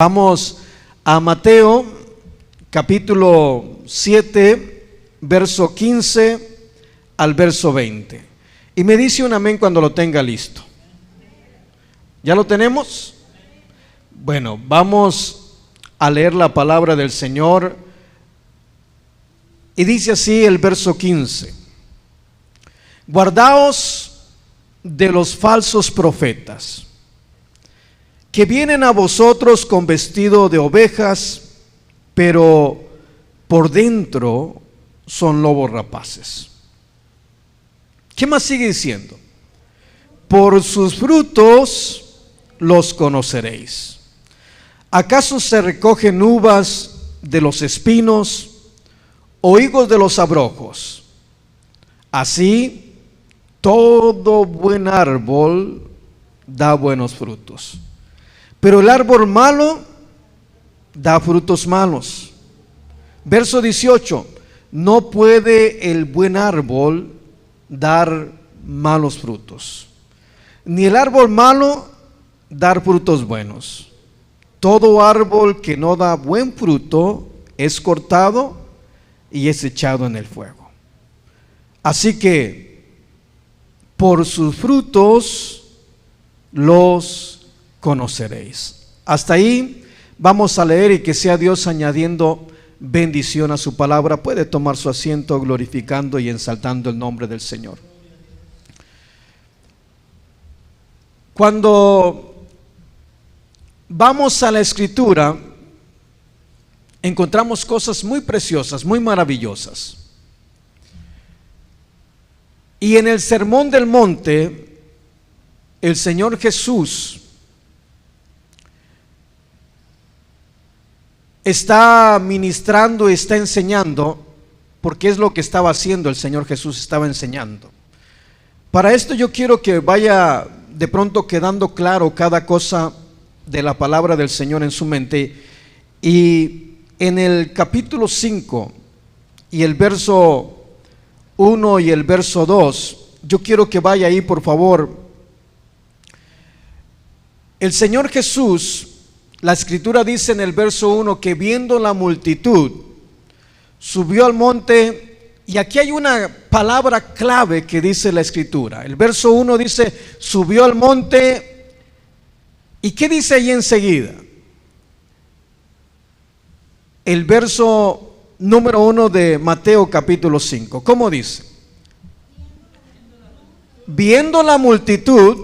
Vamos a Mateo capítulo 7, verso 15 al verso 20. Y me dice un amén cuando lo tenga listo. ¿Ya lo tenemos? Bueno, vamos a leer la palabra del Señor. Y dice así el verso 15: Guardaos de los falsos profetas, que vienen a vosotros con vestido de ovejas, pero por dentro son lobos rapaces. ¿Qué más sigue diciendo? Por sus frutos los conoceréis. ¿Acaso se recogen uvas de los espinos o higos de los abrojos? Así, todo buen árbol da buenos frutos, pero el árbol malo da frutos malos. Verso 18: no puede el buen árbol dar malos frutos, ni el árbol malo dar frutos buenos. Todo árbol que no da buen fruto es cortado y es echado en el fuego. Así que por sus frutos los conoceréis. Hasta ahí vamos a leer, y que sea Dios añadiendo bendición a su palabra. Puede tomar su asiento glorificando y exaltando el nombre del Señor. Cuando vamos a la Escritura, encontramos cosas muy preciosas, muy maravillosas. Y en el Sermón del Monte, el Señor Jesús está ministrando, está enseñando, porque es lo que estaba haciendo el Señor Jesús, estaba enseñando. Para esto yo quiero que vaya de pronto quedando claro cada cosa de la palabra del Señor en su mente. Y en el capítulo 5 y el verso 1 y el verso 2, yo quiero que vaya ahí, por favor. El Señor Jesús, la Escritura dice en el verso 1 que viendo la multitud, subió al monte. Y aquí hay una palabra clave que dice la Escritura. El verso 1 dice, subió al monte. ¿Y qué dice ahí enseguida? El verso número 1 de Mateo capítulo 5. ¿Cómo dice? Viendo la multitud,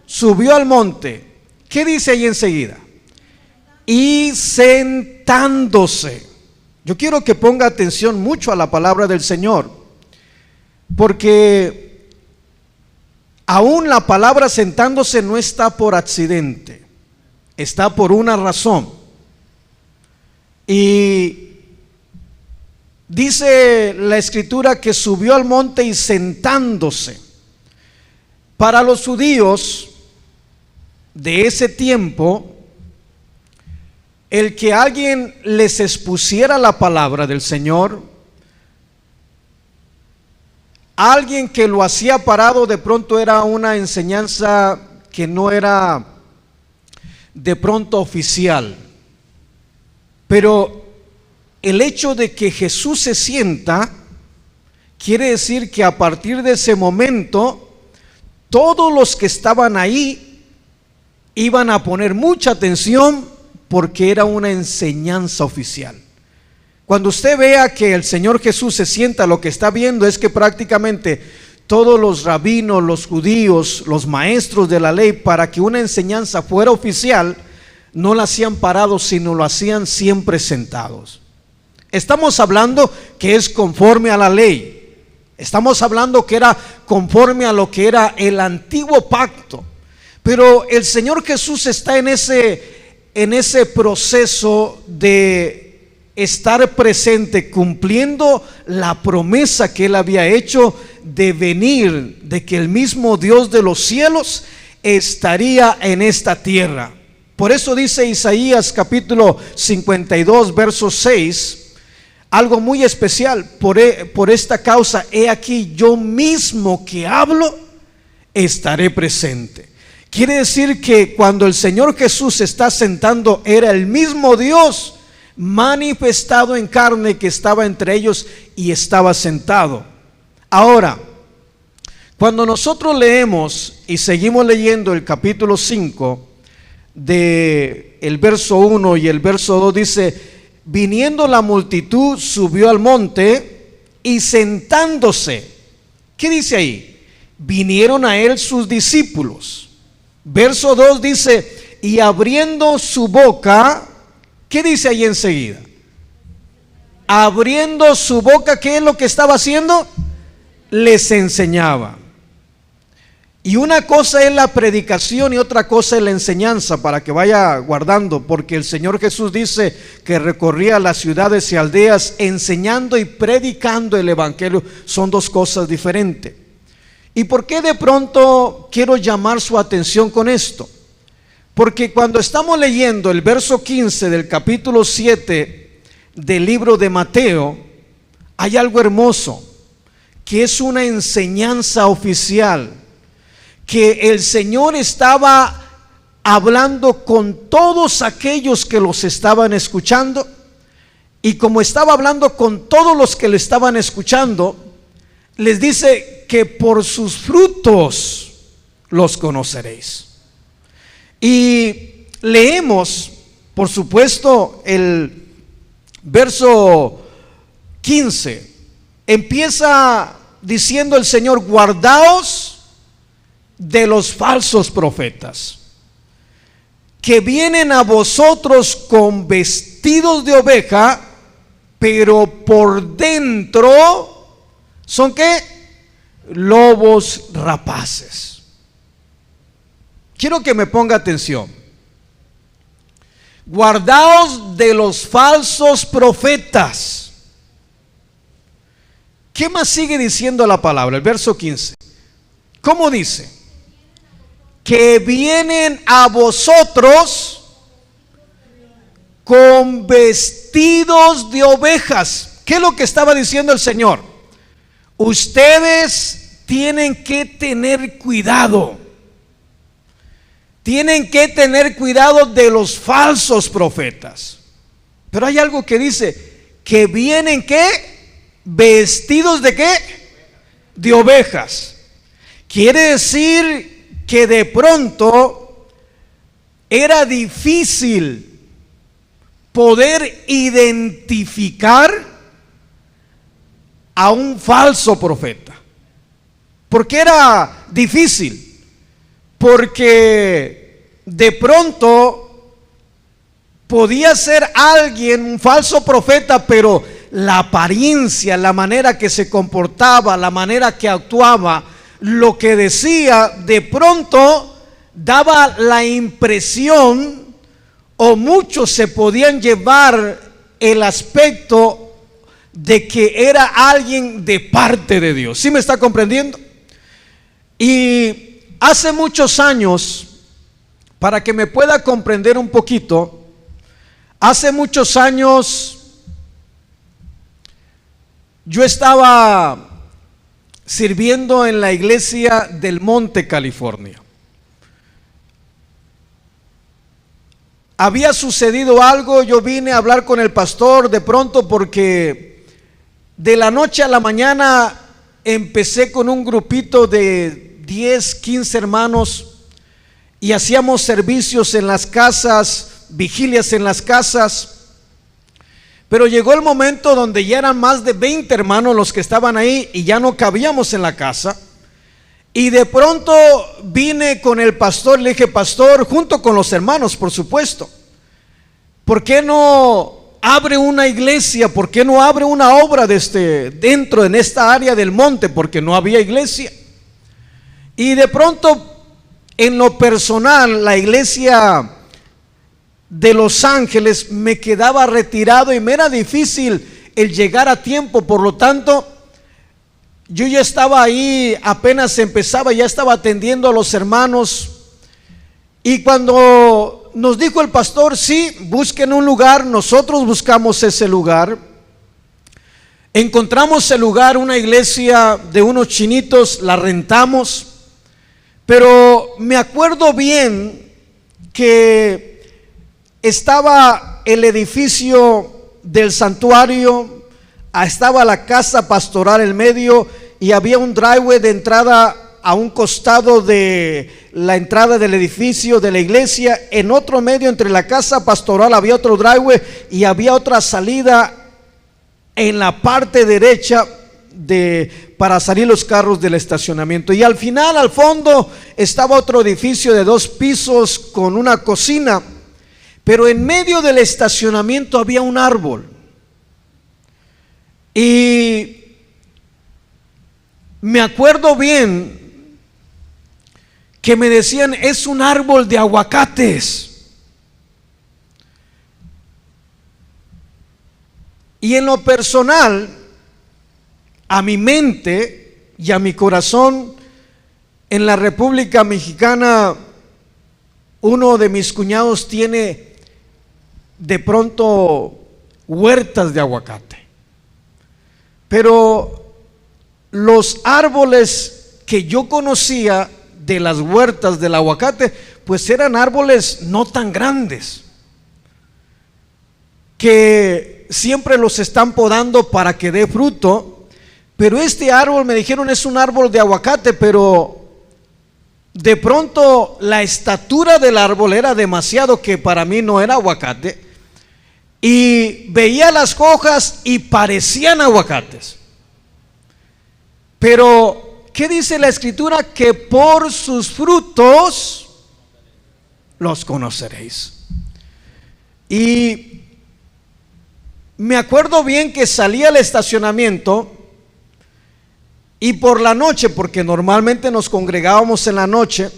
subió al monte. ¿Qué dice ahí enseguida? Y sentándose. Yo quiero que ponga atención mucho a la palabra del Señor, porque aún la palabra sentándose no está por accidente, está por una razón. Y dice la Escritura que subió al monte y sentándose. Para los judíos de ese tiempo, el que alguien les expusiera la palabra del Señor, alguien que lo hacía parado, de pronto era una enseñanza que no era de pronto oficial. Pero el hecho de que Jesús se sienta quiere decir que a partir de ese momento todos los que estaban ahí iban a poner mucha atención, porque era una enseñanza oficial. Cuando usted vea que el Señor Jesús se sienta, lo que está viendo es que prácticamente todos los rabinos, los judíos, los maestros de la ley, para que una enseñanza fuera oficial, no la hacían parados, sino lo hacían siempre sentados. Estamos hablando que es conforme a la ley. Estamos hablando que era conforme a lo que era el antiguo pacto. Pero el Señor Jesús está en ese proceso de estar presente, cumpliendo la promesa que Él había hecho de venir, de que el mismo Dios de los cielos estaría en esta tierra. Por eso dice Isaías capítulo 52, verso 6, algo muy especial: por esta causa, he aquí yo mismo que hablo, estaré presente. Quiere decir que cuando el Señor Jesús se está sentando, era el mismo Dios manifestado en carne que estaba entre ellos y estaba sentado. Ahora, cuando nosotros leemos y seguimos leyendo el capítulo 5 de el verso 1 y el verso 2, dice: viniendo la multitud, subió al monte y sentándose. ¿Qué dice ahí? Vinieron a él sus discípulos. Verso 2 dice: y abriendo su boca, ¿qué dice ahí enseguida? Abriendo su boca, ¿qué es lo que estaba haciendo? Les enseñaba. Y una cosa es la predicación y otra cosa es la enseñanza, para que vaya guardando, porque el Señor Jesús dice que recorría las ciudades y aldeas enseñando y predicando el evangelio. Son dos cosas diferentes. ¿Y por qué de pronto quiero llamar su atención con esto? Porque cuando estamos leyendo el verso 15 del capítulo 7 del libro de Mateo, hay algo hermoso, que es una enseñanza oficial, que el Señor estaba hablando con todos aquellos que los estaban escuchando, y como estaba hablando con todos los que le estaban escuchando, les dice que por sus frutos los conoceréis. Y leemos, por supuesto, el verso 15. Empieza diciendo el Señor: guardaos de los falsos profetas, que vienen a vosotros con vestidos de oveja, pero por dentro son ¿qué? Lobos rapaces. Quiero que me ponga atención. Guardaos de los falsos profetas. ¿Qué más sigue diciendo la palabra? El verso 15. ¿Cómo dice? Que vienen a vosotros con vestidos de ovejas. ¿Qué es lo que estaba diciendo el Señor? Ustedes tienen que tener cuidado. Tienen que tener cuidado de los falsos profetas. Pero hay algo que dice: que vienen ¿qué? Vestidos de ¿qué? De ovejas. Quiere decir que de pronto era difícil poder identificar a un falso profeta. ¿Por qué era difícil? Porque de pronto podía ser alguien, un falso profeta, pero la apariencia, la manera que se comportaba, la manera que actuaba, lo que decía, de pronto daba la impresión, o muchos se podían llevar el aspecto de que era alguien de parte de Dios. ¿Sí me está comprendiendo? Y hace muchos años, para que me pueda comprender un poquito, hace muchos años yo estaba sirviendo en la iglesia del Monte, California. Había sucedido algo, yo vine a hablar con el pastor de pronto porque de la noche a la mañana empecé con un grupito de 10, 15 hermanos y hacíamos servicios en las casas, vigilias en las casas. Pero llegó el momento donde ya eran más de 20 hermanos los que estaban ahí y ya no cabíamos en la casa. Y de pronto vine con el pastor, le dije: pastor, junto con los hermanos, por supuesto, ¿por qué no abre una iglesia? ¿Por qué no abre una obra dentro en esta área del monte? Porque no había iglesia. Y de pronto, en lo personal, la iglesia de Los Ángeles me quedaba retirado y me era difícil el llegar a tiempo. Por lo tanto, yo ya estaba ahí, apenas empezaba, ya estaba atendiendo a los hermanos. Y cuando nos dijo el pastor: sí, busquen un lugar, nosotros buscamos ese lugar. Encontramos el lugar, una iglesia de unos chinitos, la rentamos. Pero me acuerdo bien que estaba el edificio del santuario, estaba la casa pastoral en medio y había un driveway de entrada a un costado de la entrada del edificio de la iglesia. En otro medio, entre la casa pastoral, había otro driveway y había otra salida en la parte derecha para salir los carros del estacionamiento. Y al final, al fondo, estaba otro edificio de 2 pisos con una cocina. Pero en medio del estacionamiento había un árbol. Y me acuerdo bien que me decían: es un árbol de aguacates. Y en lo personal, a mi mente y a mi corazón, en la República Mexicana, uno de mis cuñados tiene de pronto huertas de aguacate. Pero los árboles que yo conocía de las huertas del aguacate, pues eran árboles no tan grandes, que siempre los están podando para que dé fruto. Pero este árbol, me dijeron, es un árbol de aguacate, pero de pronto la estatura del árbol era demasiado, que para mí no era aguacate, y veía las hojas y parecían aguacates. Pero ¿qué dice la escritura? Que por sus frutos los conoceréis. Y me acuerdo bien que salí al estacionamiento y por la noche, porque normalmente nos congregábamos en la noche,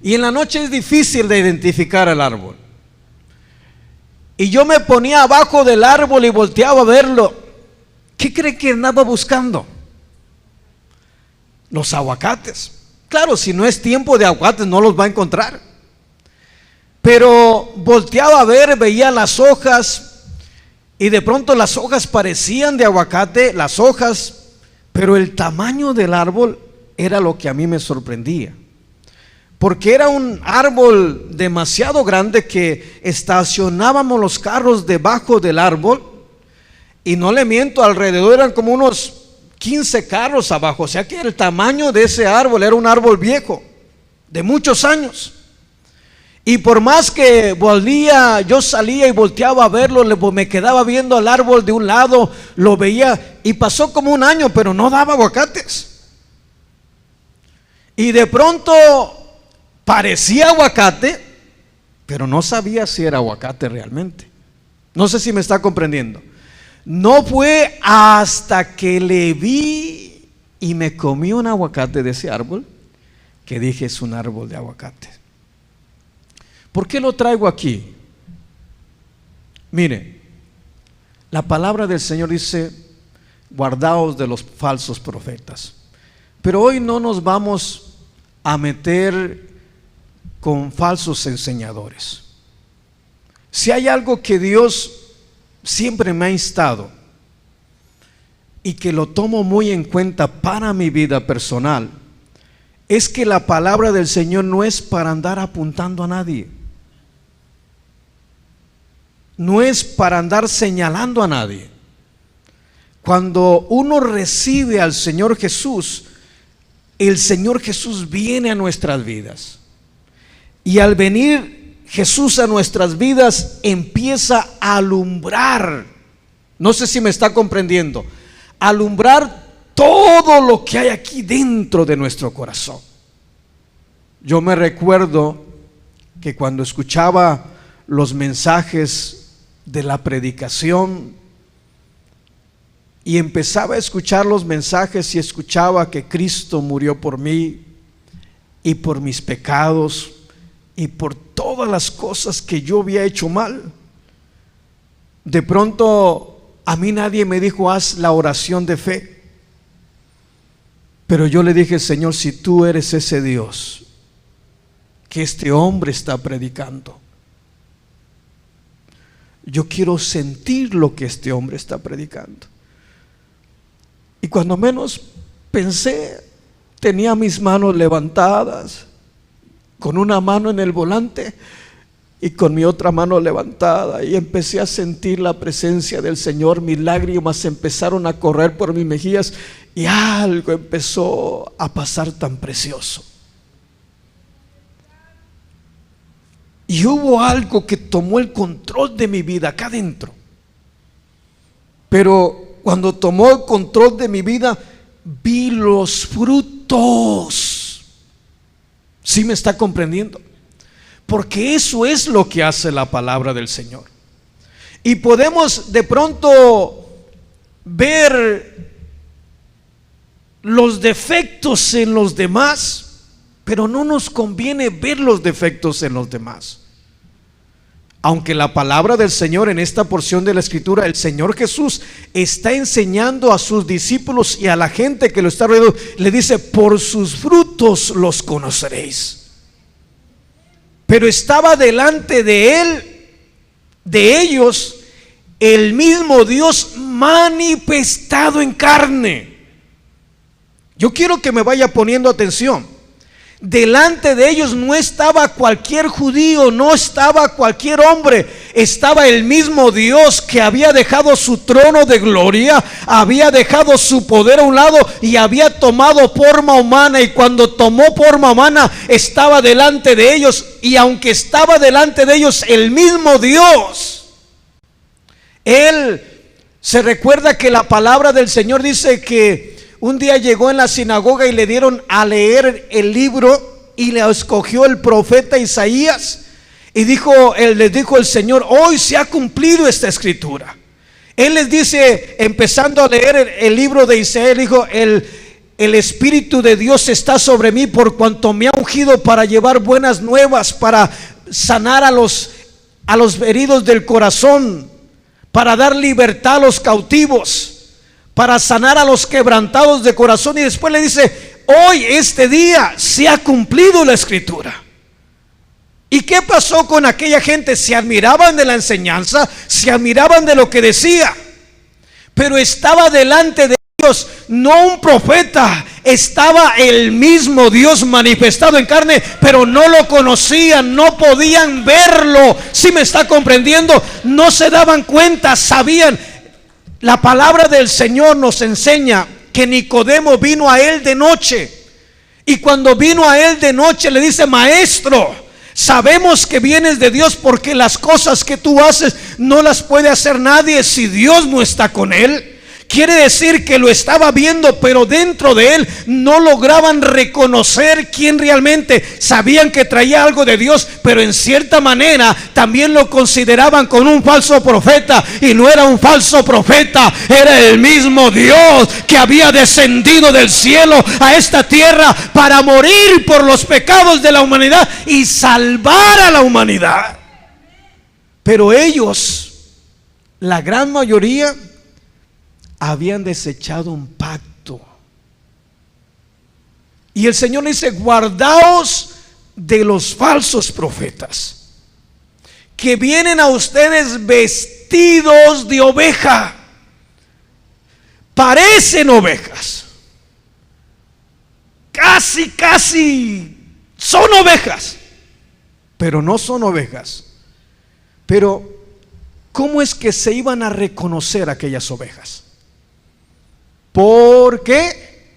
y en la noche es difícil de identificar el árbol. Y yo me ponía abajo del árbol y volteaba a verlo. ¿Qué cree que andaba buscando? Los aguacates. Claro, si no es tiempo de aguacates no los va a encontrar. Pero volteaba a ver, veía las hojas, y de pronto las hojas parecían de aguacate, las hojas, pero el tamaño del árbol era lo que a mí me sorprendía. Porque era un árbol demasiado grande que estacionábamos los carros debajo del árbol, y no le miento, alrededor eran como unos 15 carros abajo. O sea que el tamaño de ese árbol era un árbol viejo, de muchos años. Y por más que yo salía y volteaba a verlo, me quedaba viendo al árbol de un lado, lo veía, y pasó como un año, pero no daba aguacates. Y de pronto parecía aguacate, pero no sabía si era aguacate realmente. No sé si me está comprendiendo. No fue hasta que le vi y me comí un aguacate de ese árbol que dije: es un árbol de aguacate. ¿Por qué lo traigo aquí? Mire, la palabra del Señor dice: guardaos de los falsos profetas. Pero hoy no nos vamos a meter con falsos enseñadores. Si hay algo que Dios siempre me ha instado y que lo tomo muy en cuenta para mi vida personal, es que la palabra del Señor no es para andar apuntando a nadie, no es para andar señalando a nadie. Cuando uno recibe al Señor Jesús, el Señor Jesús viene a nuestras vidas, y al venir Jesús a nuestras vidas empieza a alumbrar. No sé si me está comprendiendo. Alumbrar todo lo que hay aquí dentro de nuestro corazón. Yo me recuerdo que cuando escuchaba los mensajes de la predicación y empezaba a escuchar los mensajes y escuchaba que Cristo murió por mí y por mis pecados y por todas las cosas que yo había hecho mal, de pronto a mí nadie me dijo: haz la oración de fe. Pero yo le dije: Señor, si tú eres ese Dios que este hombre está predicando, yo quiero sentir lo que este hombre está predicando. Y cuando menos pensé, tenía mis manos levantadas, con una mano en el volante y con mi otra mano levantada, y empecé a sentir la presencia del Señor. Mis lágrimas empezaron a correr por mis mejillas y algo empezó a pasar tan precioso. Y hubo algo que tomó el control de mi vida acá adentro. Pero cuando tomó el control de mi vida, vi los frutos. ¿Sí me está comprendiendo? Porque eso es lo que hace la palabra del Señor. Y podemos de pronto ver los defectos en los demás, pero no nos conviene ver los defectos en los demás. Aunque la palabra del Señor en esta porción de la Escritura, el Señor Jesús está enseñando a sus discípulos y a la gente que lo está rodeando, le dice: por sus frutos los conoceréis. Pero estaba delante de él, de ellos, el mismo Dios manifestado en carne. Yo quiero que me vaya poniendo atención. Delante de ellos no estaba cualquier judío, no estaba cualquier hombre, estaba el mismo Dios que había dejado su trono de gloria, había dejado su poder a un lado y había tomado forma humana. Y cuando tomó forma humana, estaba delante de ellos. Y aunque estaba delante de ellos el mismo Dios, él se recuerda que la palabra del Señor dice que un día llegó en la sinagoga y le dieron a leer el libro y le escogió el profeta Isaías, y les dijo el Señor: hoy se ha cumplido esta escritura. Él les dice, empezando a leer el libro de Isaías, dijo: el Espíritu de Dios está sobre mí, por cuanto me ha ungido para llevar buenas nuevas, para sanar a los heridos del corazón, para dar libertad a los cautivos, para sanar a los quebrantados de corazón. Y después le dice: hoy, este día, se ha cumplido la escritura. ¿Y qué pasó con aquella gente? Se admiraban de la enseñanza, se admiraban de lo que decía, pero estaba delante de ellos no un profeta, estaba el mismo Dios manifestado en carne, pero no lo conocían, no podían verlo. ¿Sí me está comprendiendo? No se daban cuenta, sabían. La palabra del Señor nos enseña que Nicodemo vino a él de noche, y cuando vino a él de noche le dice: maestro, sabemos que vienes de Dios, porque las cosas que tú haces no las puede hacer nadie si Dios no está con él. Quiere decir que lo estaba viendo, pero dentro de él no lograban reconocer quién realmente. Sabían que traía algo de Dios, pero en cierta manera también lo consideraban como un falso profeta. Y no era un falso profeta, era el mismo Dios que había descendido del cielo a esta tierra para morir por los pecados de la humanidad y salvar a la humanidad. Pero ellos, la gran mayoría, habían desechado un pacto. Y el Señor le dice: guardaos de los falsos profetas, que vienen a ustedes vestidos de oveja, parecen ovejas, casi son ovejas, pero no son ovejas. Pero ¿cómo es que se iban a reconocer aquellas ovejas? ¿Por qué?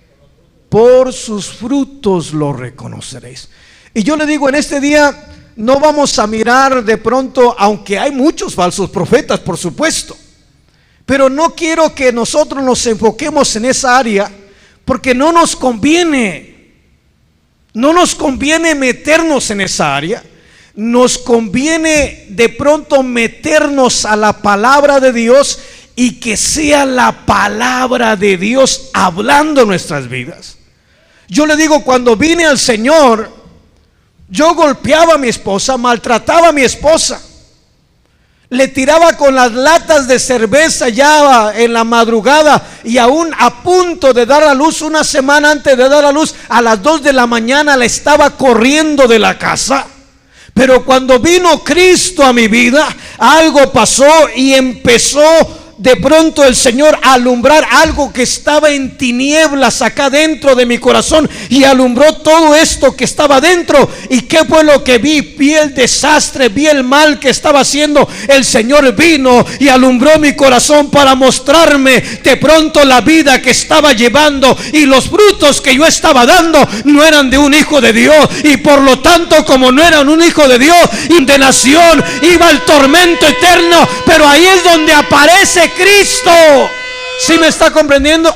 Por sus frutos lo reconoceréis. Y yo le digo, en este día no vamos a mirar de pronto, aunque hay muchos falsos profetas, por supuesto, pero no quiero que nosotros nos enfoquemos en esa área, porque no nos conviene meternos en esa área. Nos conviene de pronto meternos a la palabra de Dios, y que sea la palabra de Dios hablando nuestras vidas. Yo le digo, cuando vine al Señor, yo golpeaba a mi esposa, maltrataba a mi esposa, le tiraba con las latas de cerveza ya en la madrugada, y aún a punto de dar a luz, una semana antes de dar a luz, a las 2 de la mañana la estaba corriendo de la casa. Pero cuando vino Cristo a mi vida, algo pasó y empezó de pronto el Señor alumbrar algo que estaba en tinieblas acá dentro de mi corazón, y alumbró todo esto que estaba dentro. ¿Y qué fue lo que vi? Vi el desastre, vi el mal que estaba haciendo. El Señor vino y alumbró mi corazón para mostrarme de pronto la vida que estaba llevando, y los frutos que yo estaba dando no eran de un hijo de Dios, y por lo tanto, como no eran un hijo de Dios, condenación, iba al tormento eterno. Pero ahí es donde aparece Cristo. ¿Sí me está comprendiendo?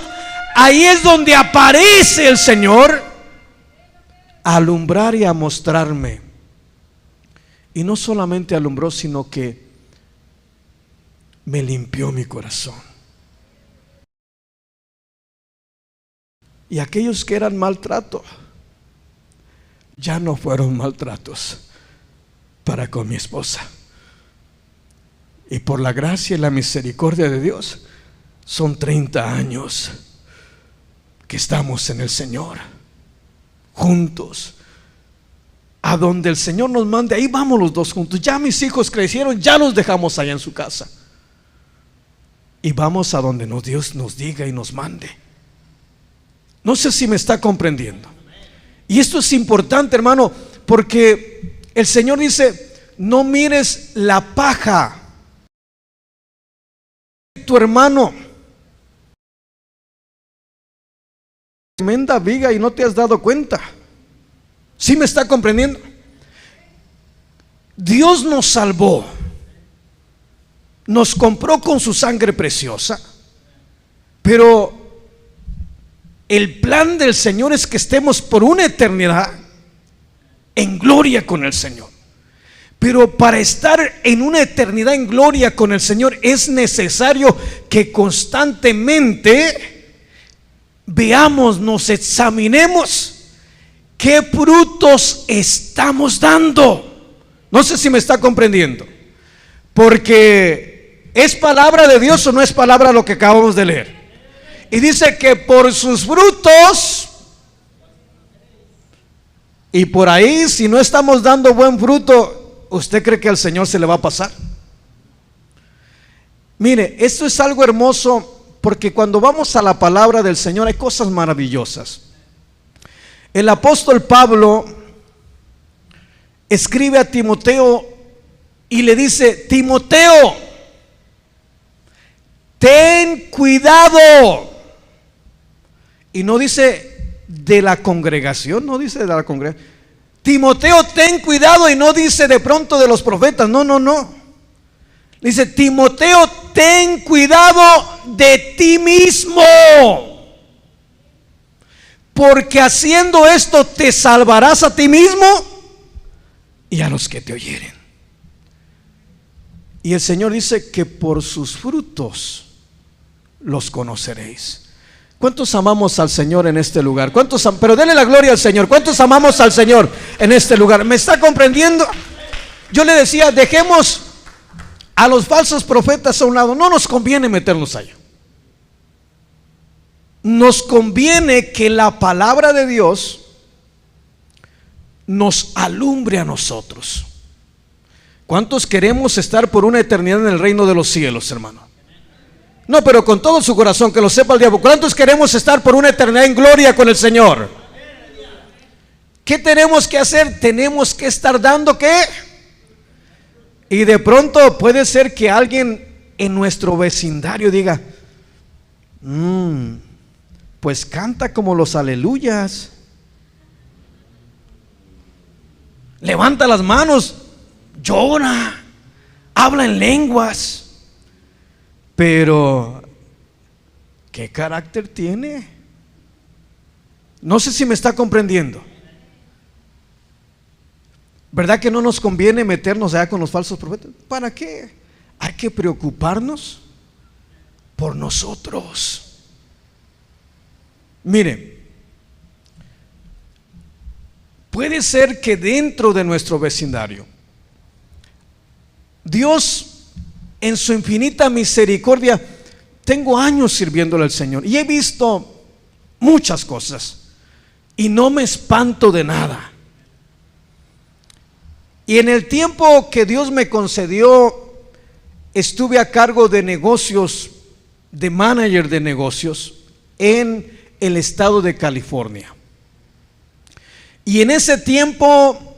Ahí es donde aparece el Señor a alumbrar y a mostrarme. Y no solamente alumbró, sino que me limpió mi corazón. Y aquellos que eran maltrato, ya no fueron maltratos para con mi esposa. Y por la gracia y la misericordia de Dios, son 30 años que estamos en el Señor, juntos. A donde el Señor nos mande, ahí vamos los dos juntos. Ya mis hijos crecieron, ya los dejamos allá en su casa, y vamos a donde Dios nos diga y nos mande. No sé si me está comprendiendo. Y esto es importante, hermano, porque el Señor dice: no mires la paja de tu hermano, tremenda viga, y no te has dado cuenta. ¿Sí me está comprendiendo? Dios nos salvó, nos compró con su sangre preciosa, pero el plan del Señor es que estemos por una eternidad en gloria con el Señor. Pero para estar en una eternidad en gloria con el Señor, es necesario que constantemente veamos, nos examinemos qué frutos estamos dando. No sé si me está comprendiendo, porque ¿es palabra de Dios o no es palabra lo que acabamos de leer? Y dice que por sus frutos. Y por ahí, si no estamos dando buen fruto, ¿usted cree que al Señor se le va a pasar? Mire, esto es algo hermoso, porque cuando vamos a la palabra del Señor hay cosas maravillosas. El apóstol Pablo escribe a Timoteo y le dice: Timoteo, ten cuidado. Y no dice de la congregación, no dice de la congregación. Timoteo, ten cuidado, y no dice de pronto de los profetas, no. Dice: Timoteo, ten cuidado de ti mismo, porque haciendo esto te salvarás a ti mismo y a los que te oyeren. Y el Señor dice que por sus frutos los conoceréis. ¿Cuántos amamos al Señor en este lugar? Pero denle la gloria al Señor. ¿Cuántos amamos al Señor en este lugar? ¿Me está comprendiendo? Yo le decía: dejemos a los falsos profetas a un lado. No nos conviene meternos allá. Nos conviene que la palabra de Dios nos alumbre a nosotros. ¿Cuántos queremos estar por una eternidad en el reino de los cielos, hermano? No, pero con todo su corazón, que lo sepa el diablo. ¿Cuántos queremos estar por una eternidad en gloria con el Señor? ¿Qué tenemos que hacer? Tenemos que estar dando ¿qué? Y de pronto puede ser que alguien en nuestro vecindario diga: pues canta como los aleluyas, levanta las manos, llora, habla en lenguas. Pero ¿qué carácter tiene? No sé si me está comprendiendo. ¿Verdad que no nos conviene meternos allá con los falsos profetas? ¿Para qué? Hay que preocuparnos por nosotros. Mire, puede ser que dentro de nuestro vecindario, Dios, en su infinita misericordia, tengo años sirviéndole al Señor y he visto muchas cosas y no me espanto de nada. Y en el tiempo que Dios me concedió, estuve a cargo de negocios de manager de negocios en el estado de California. Y en ese tiempo,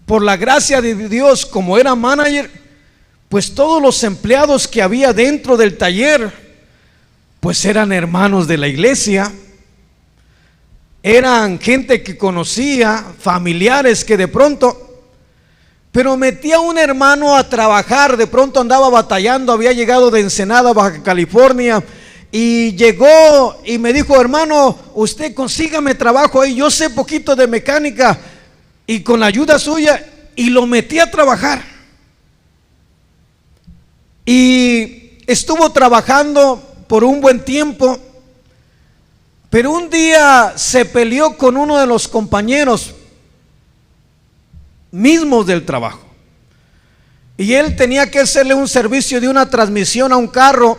por la gracia de Dios, como era manager, pues todos los empleados que había dentro del taller, pues eran hermanos de la iglesia, eran gente que conocía, familiares que de pronto, pero metía un hermano a trabajar, de pronto andaba batallando, había llegado de Ensenada, Baja California, y llegó y me dijo: hermano, usted consígame trabajo ahí, yo sé poquito de mecánica, y con la ayuda suya, y lo metí a trabajar. Y estuvo trabajando por un buen tiempo, pero un día se peleó con uno de los compañeros mismos del trabajo, y él tenía que hacerle un servicio de una transmisión a un carro,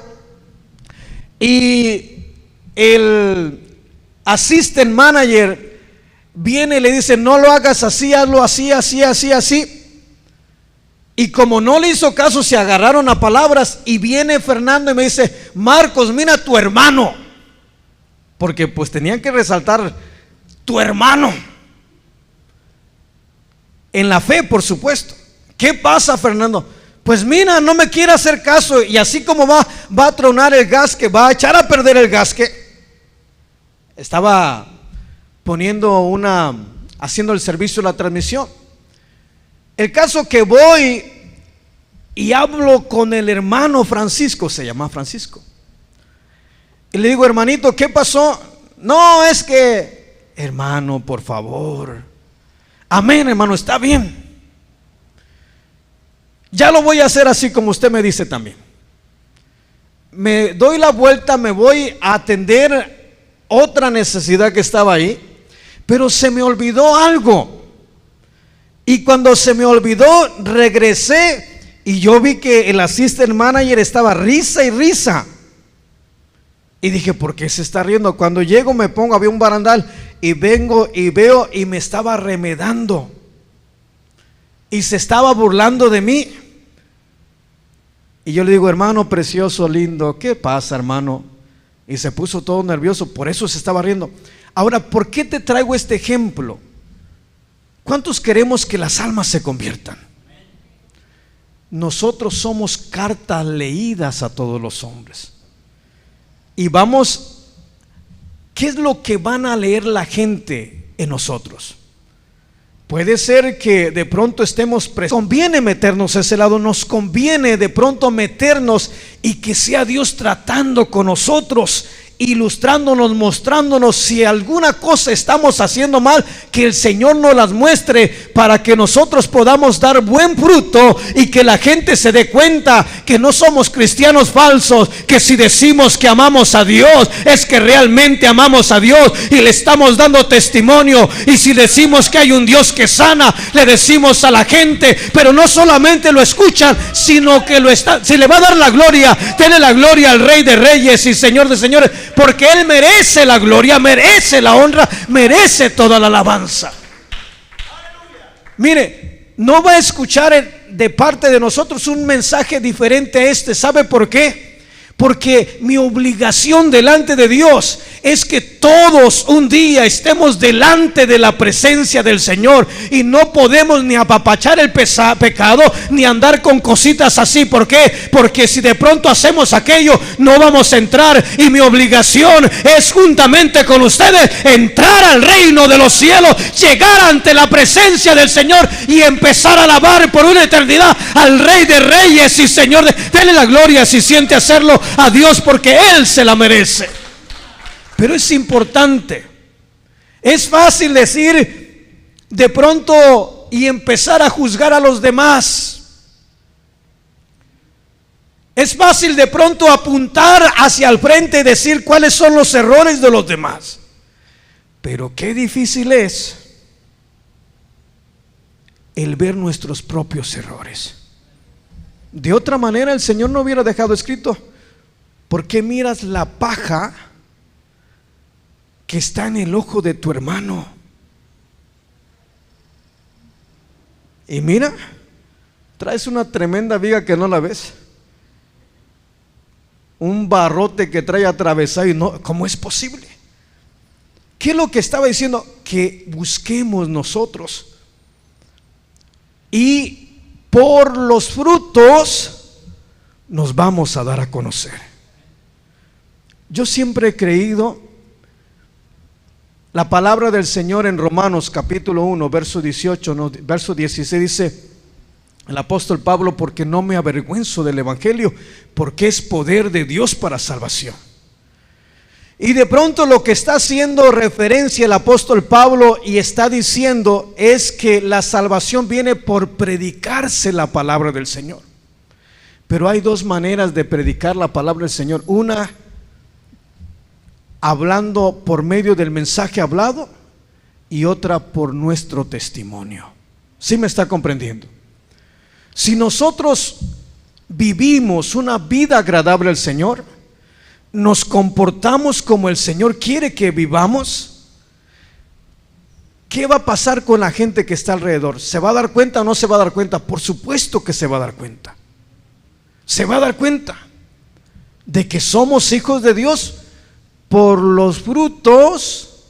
y el assistant manager viene y le dice: no lo hagas así, hazlo así, así, así, así. Y como no le hizo caso, se agarraron a palabras, y viene Fernando y me dice: Marcos, mira a tu hermano, porque pues tenían que resaltar tu hermano en la fe, por supuesto. ¿Qué pasa, Fernando? Pues mira, no me quiere hacer caso, y así como va a tronar el gasque, va a echar a perder el gasque. Estaba haciendo el servicio de la transmisión. El caso que voy y hablo con el hermano Francisco, se llama Francisco, y le digo: hermanito, ¿qué pasó? No, es que, hermano, por favor. Amén, hermano, está bien. Ya lo voy a hacer así como usted me dice también. Me doy la vuelta, me voy a atender otra necesidad que estaba ahí, pero se me olvidó algo. Y cuando se me olvidó, regresé y yo vi que el assistant manager estaba risa y risa. Y dije: ¿por qué se está riendo? Cuando llego, me pongo, había un barandal, y vengo y veo, y me estaba remedando y se estaba burlando de mí. Y yo le digo: hermano precioso, lindo, ¿qué pasa, hermano? Y se puso todo nervioso, por eso se estaba riendo. Ahora, ¿por qué te traigo este ejemplo? ¿Cuántos queremos que las almas se conviertan? Nosotros somos cartas leídas a todos los hombres. Y vamos, ¿qué es lo que van a leer la gente en nosotros? Puede ser que de pronto estemos presentes. Conviene meternos a ese lado, nos conviene de pronto meternos y que sea Dios tratando con nosotros, ilustrándonos, mostrándonos si alguna cosa estamos haciendo mal, que el Señor nos las muestre para que nosotros podamos dar buen fruto y que la gente se dé cuenta que no somos cristianos falsos, que si decimos que amamos a Dios es que realmente amamos a Dios y le estamos dando testimonio. Y si decimos que hay un Dios que sana, le decimos a la gente, pero no solamente lo escuchan, sino que lo está, si le va a dar la gloria, denle la gloria al Rey de Reyes y Señor de Señores, porque Él merece la gloria, merece la honra, merece toda la alabanza. Mire, no va a escuchar de parte de nosotros un mensaje diferente a este. ¿Sabe por qué? Porque mi obligación delante de Dios es que todos un día estemos delante de la presencia del Señor, y no podemos ni apapachar el pecado ni andar con cositas así. ¿Por qué? Porque si de pronto hacemos aquello, no vamos a entrar, y mi obligación es juntamente con ustedes entrar al reino de los cielos, llegar ante la presencia del Señor y empezar a alabar por una eternidad al Rey de Reyes y Señor de... Dele la gloria si siente hacerlo a Dios, porque Él se la merece. Pero es importante. Es fácil decir de pronto y empezar a juzgar a los demás. Es fácil de pronto apuntar hacia el frente y decir cuáles son los errores de los demás. Pero qué difícil es el ver nuestros propios errores. De otra manera el Señor no hubiera dejado escrito: ¿por qué miras la paja que está en el ojo de tu hermano? Y mira, traes una tremenda viga que no la ves. un barrote que trae atravesado y no, ¿cómo es posible? ¿Qué es lo que estaba diciendo? Que busquemos nosotros y por los frutos nos vamos a dar a conocer. Yo siempre he creído, la palabra del Señor en Romanos capítulo 1 verso 18, no, verso 16 dice el apóstol Pablo: porque no me avergüenzo del evangelio, porque es poder de Dios para salvación. Y de pronto lo que está haciendo referencia el apóstol Pablo y está diciendo es que la salvación viene por predicarse la palabra del Señor. Pero hay dos maneras de predicar la palabra del Señor: una, hablando por medio del mensaje hablado, y otra por nuestro testimonio. ¿Sí me está comprendiendo? Si nosotros vivimos una vida agradable al Señor, nos comportamos como el Señor quiere que vivamos, ¿qué va a pasar con la gente que está alrededor? ¿Se va a dar cuenta o no se va a dar cuenta? Por supuesto que se va a dar cuenta. Se va a dar cuenta de que somos hijos de Dios por los frutos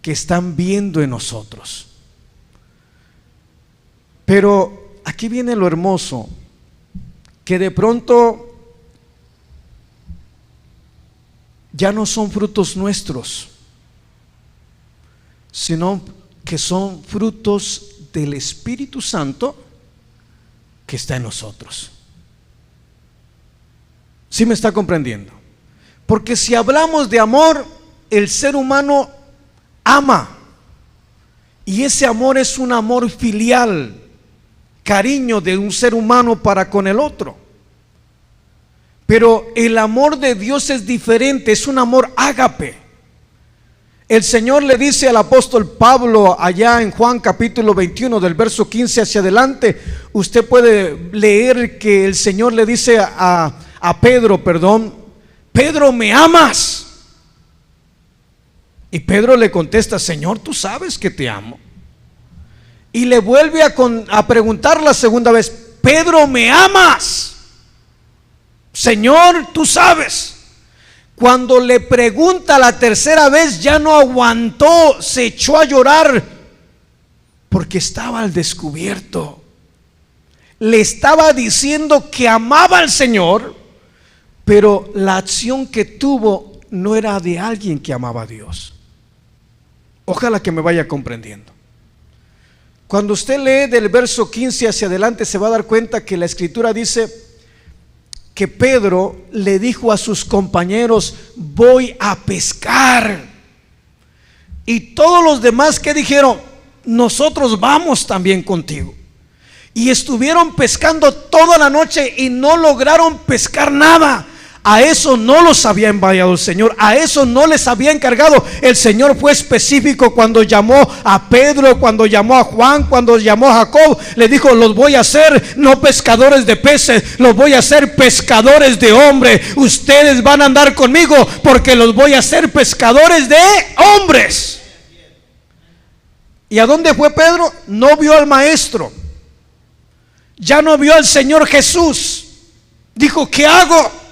que están viendo en nosotros. Pero aquí viene lo hermoso, que de pronto ya no son frutos nuestros, sino que son frutos del Espíritu Santo que está en nosotros. ¿Sí me está comprendiendo? Porque si hablamos de amor, el ser humano ama, y ese amor es un amor filial, cariño de un ser humano para con el otro. Pero el amor de Dios es diferente, es un amor ágape. El Señor le dice al apóstol Pablo allá en Juan capítulo 21 del verso 15 hacia adelante, usted puede leer que el Señor le dice a Pedro, Pedro, ¿me amas? Y Pedro le contesta: Señor, tú sabes que te amo. Y le vuelve a preguntar la segunda vez: Pedro, ¿me amas? Señor, tú sabes. Cuando le pregunta la tercera vez, ya no aguantó, se echó a llorar, porque estaba al descubierto. Le estaba diciendo que amaba al Señor, pero la acción que tuvo no era de alguien que amaba a Dios. Ojalá que me vaya comprendiendo. Cuando usted lee del verso 15 hacia adelante, se va a dar cuenta que la escritura dice que Pedro le dijo a sus compañeros: voy a pescar. Y todos los demás, que dijeron: nosotros vamos también contigo. Y estuvieron pescando toda la noche y no lograron pescar nada. A eso no los había enviado el Señor, a eso no les había encargado. El Señor fue específico cuando llamó a Pedro, cuando llamó a Juan, cuando llamó a Jacob. Le dijo: los voy a hacer no pescadores de peces, los voy a hacer pescadores de hombres. Ustedes van a andar conmigo porque los voy a hacer pescadores de hombres. ¿Y a dónde fue Pedro? No vio al maestro, ya no vio al Señor Jesús. Dijo: ¿qué hago?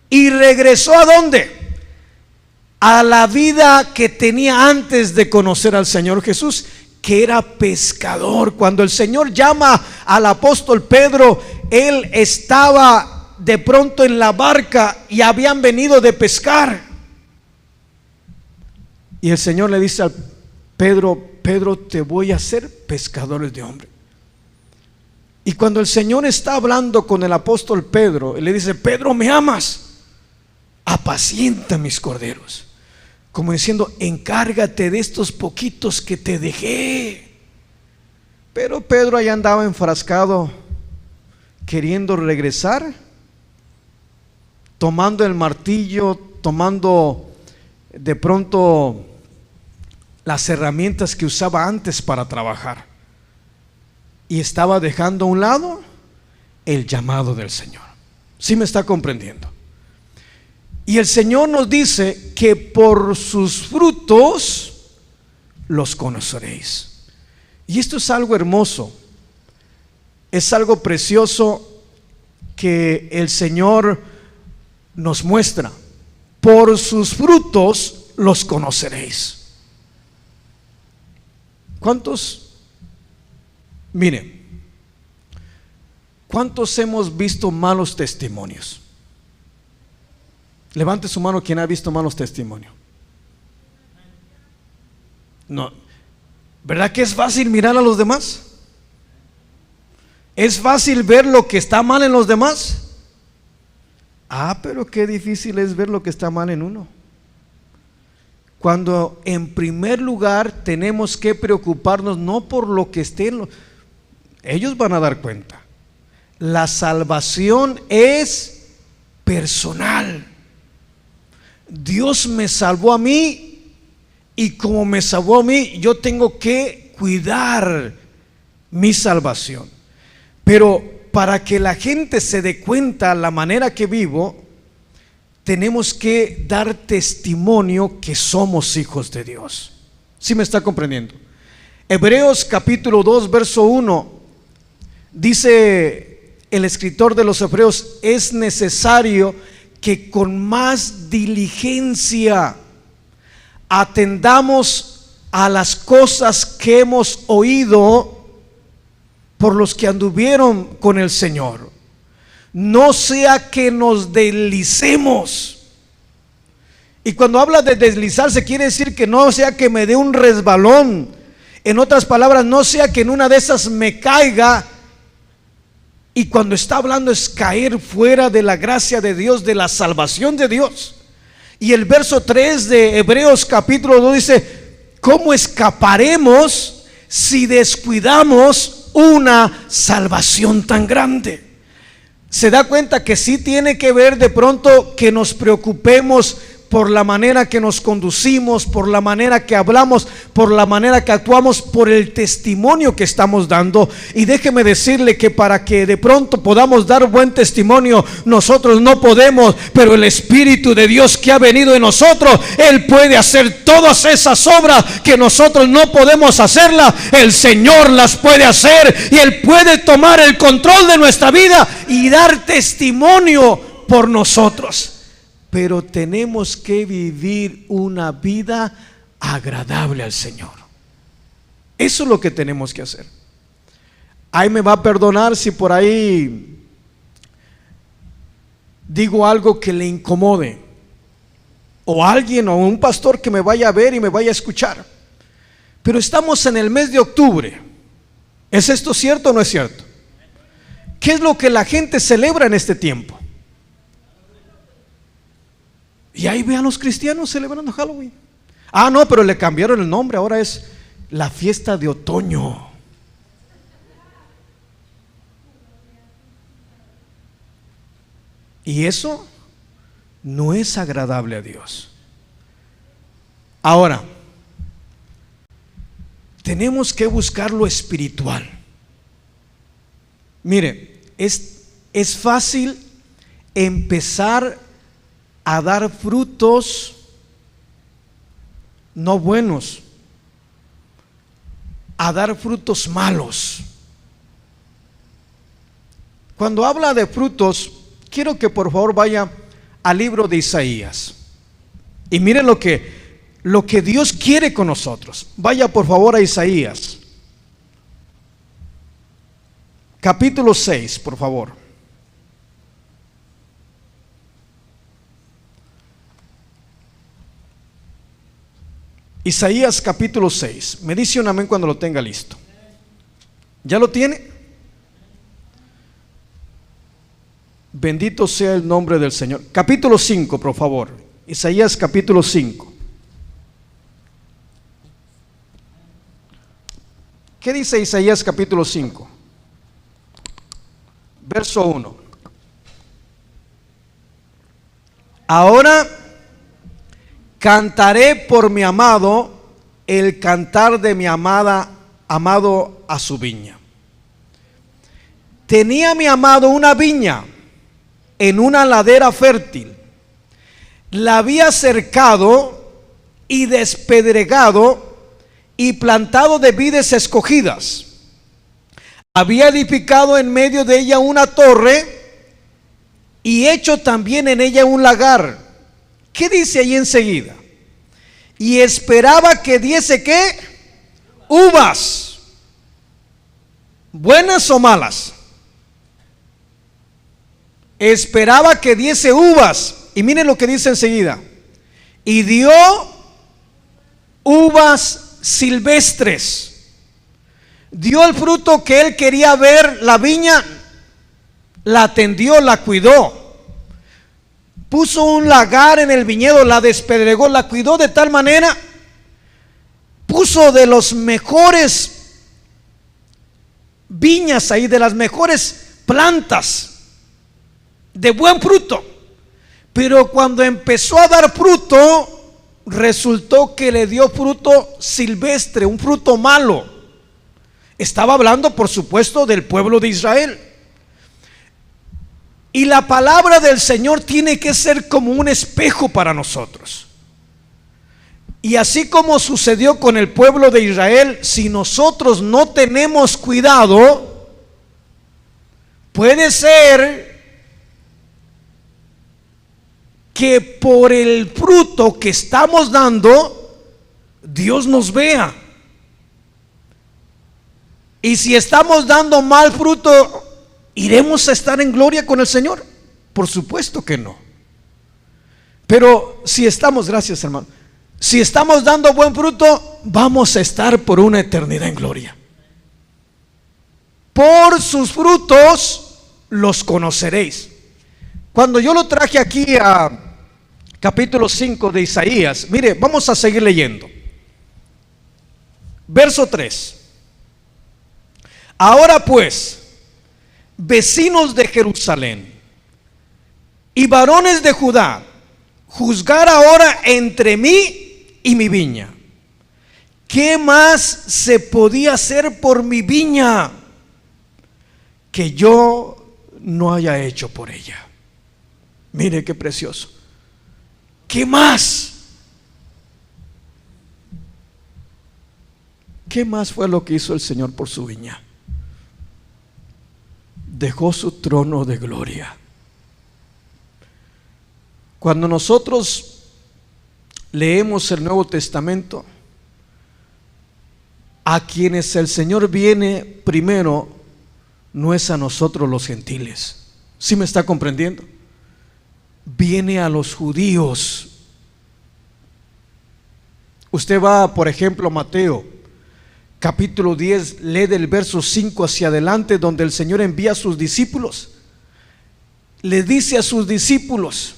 Y regresó ¿a dónde? A la vida que tenía antes de conocer al Señor Jesús, que era pescador. Cuando el Señor llama al apóstol Pedro, él estaba de pronto en la barca y habían venido de pescar. Y el Señor le dice a Pedro: Pedro, te voy a hacer pescadores de hombres. Y cuando el Señor está hablando con el apóstol Pedro, él le dice: Pedro, ¿me amas? Apacienta mis corderos. Como diciendo: encárgate de estos poquitos que te dejé. Pero Pedro allá andaba enfrascado, queriendo regresar, tomando el martillo, tomando de pronto las herramientas que usaba antes para trabajar, y estaba dejando a un lado el llamado del Señor. ¿Sí me está comprendiendo? Y el Señor nos dice que por sus frutos los conoceréis. Y esto es algo hermoso, es algo precioso, que el Señor nos muestra: por sus frutos los conoceréis. ¿Cuántos? Mire, ¿cuántos hemos visto malos testimonios? Levante su mano quien ha visto malos testimonios. No, ¿verdad que es fácil mirar a los demás? ¿Es fácil ver lo que está mal en los demás? Pero qué difícil es ver lo que está mal en uno. Cuando en primer lugar tenemos que preocuparnos no por lo que esté en ellos van a dar cuenta. La salvación es personal. Dios me salvó a mí, y como me salvó a mí, yo tengo que cuidar mi salvación. Pero para que la gente se dé cuenta la manera que vivo, tenemos que dar testimonio que somos hijos de Dios. ¿Sí me está comprendiendo? Hebreos capítulo 2 verso 1 dice el escritor de los Hebreos: es necesario que con más diligencia atendamos a las cosas que hemos oído por los que anduvieron con el Señor, no sea que nos deslicemos. Y cuando habla de deslizarse, quiere decir que no sea que me dé un resbalón. En otras palabras, no sea que en una de esas me caiga. Y cuando está hablando es caer fuera de la gracia de Dios, de la salvación de Dios. Y el verso 3 de Hebreos capítulo 2 dice: ¿cómo escaparemos si descuidamos una salvación tan grande? Se da cuenta que sí tiene que ver de pronto que nos preocupemos por la manera que nos conducimos, por la manera que hablamos, por la manera que actuamos, por el testimonio que estamos dando. Y déjeme decirle que para que de pronto podamos dar buen testimonio, nosotros no podemos, pero el Espíritu de Dios que ha venido en nosotros, Él puede hacer todas esas obras que nosotros no podemos hacerlas. El Señor las puede hacer, y Él puede tomar el control de nuestra vida y dar testimonio por nosotros. Pero tenemos que vivir una vida agradable al Señor. Eso es lo que tenemos que hacer. Ahí me va a perdonar si por ahí digo algo que le incomode, o alguien o un pastor que me vaya a ver y me vaya a escuchar. Pero estamos en el mes de octubre. ¿Es esto cierto o no es cierto? ¿Qué es lo que la gente celebra en este tiempo? Y ahí ve a los cristianos celebrando Halloween. No, pero le cambiaron el nombre, ahora es la fiesta de otoño. Y eso no es agradable a Dios. Ahora, tenemos que buscar lo espiritual. Mire, es fácil empezar a dar frutos no buenos, a dar frutos malos. Cuando habla de frutos, quiero que por favor vaya al libro de Isaías y miren lo que Dios quiere con nosotros. Vaya por favor a Isaías capítulo 6, por favor. Isaías capítulo 6. Me dice un amén cuando lo tenga listo. ¿Ya lo tiene? Bendito sea el nombre del Señor. Capítulo 5, por favor. Isaías capítulo 5. ¿Qué dice Isaías capítulo 5? Verso 1. Ahora cantaré por mi amado el cantar de mi amado a su viña. Tenía mi amado una viña en una ladera fértil. La había cercado y despedregado y plantado de vides escogidas. Había edificado en medio de ella una torre y hecho también en ella un lagar. ¿Qué dice ahí enseguida? Y esperaba que diese ¿qué? Uvas. ¿Buenas o malas? Esperaba que diese uvas. Y miren lo que dice enseguida. Y dio uvas silvestres. Dio el fruto que él quería ver. La viña la atendió, la cuidó. Puso un lagar en el viñedo, la despedregó, la cuidó de tal manera. Puso de los mejores viñas ahí, de las mejores plantas, de buen fruto. Pero cuando empezó a dar fruto, resultó que le dio fruto silvestre, un fruto malo. Estaba hablando, por supuesto, del pueblo de Israel. Y la palabra del Señor tiene que ser como un espejo para nosotros. Y así como sucedió con el pueblo de Israel, si nosotros no tenemos cuidado, puede ser que por el fruto que estamos dando, Dios nos vea. Y si estamos dando mal fruto, ¿iremos a estar en gloria con el Señor? Por supuesto que no. Pero si estamos, gracias hermano, si estamos dando buen fruto, vamos a estar por una eternidad en gloria. Por sus frutos los conoceréis. Cuando yo lo traje aquí a capítulo 5 de Isaías, mire, vamos a seguir leyendo. Verso 3. Ahora pues, vecinos de Jerusalén y varones de Judá, juzgar ahora entre mí y mi viña. ¿Qué más se podía hacer por mi viña que yo no haya hecho por ella? Mire qué precioso. ¿Qué más? ¿Qué más fue lo que hizo el Señor por su viña? Dejó su trono de gloria. Cuando nosotros leemos el Nuevo Testamento, a quienes el Señor viene primero no es a nosotros los gentiles. ¿Sí me está comprendiendo? Viene a los judíos. Usted va, por ejemplo, a Mateo capítulo 10, lee del verso 5 hacia adelante, donde el Señor envía a sus discípulos. Le dice a sus discípulos: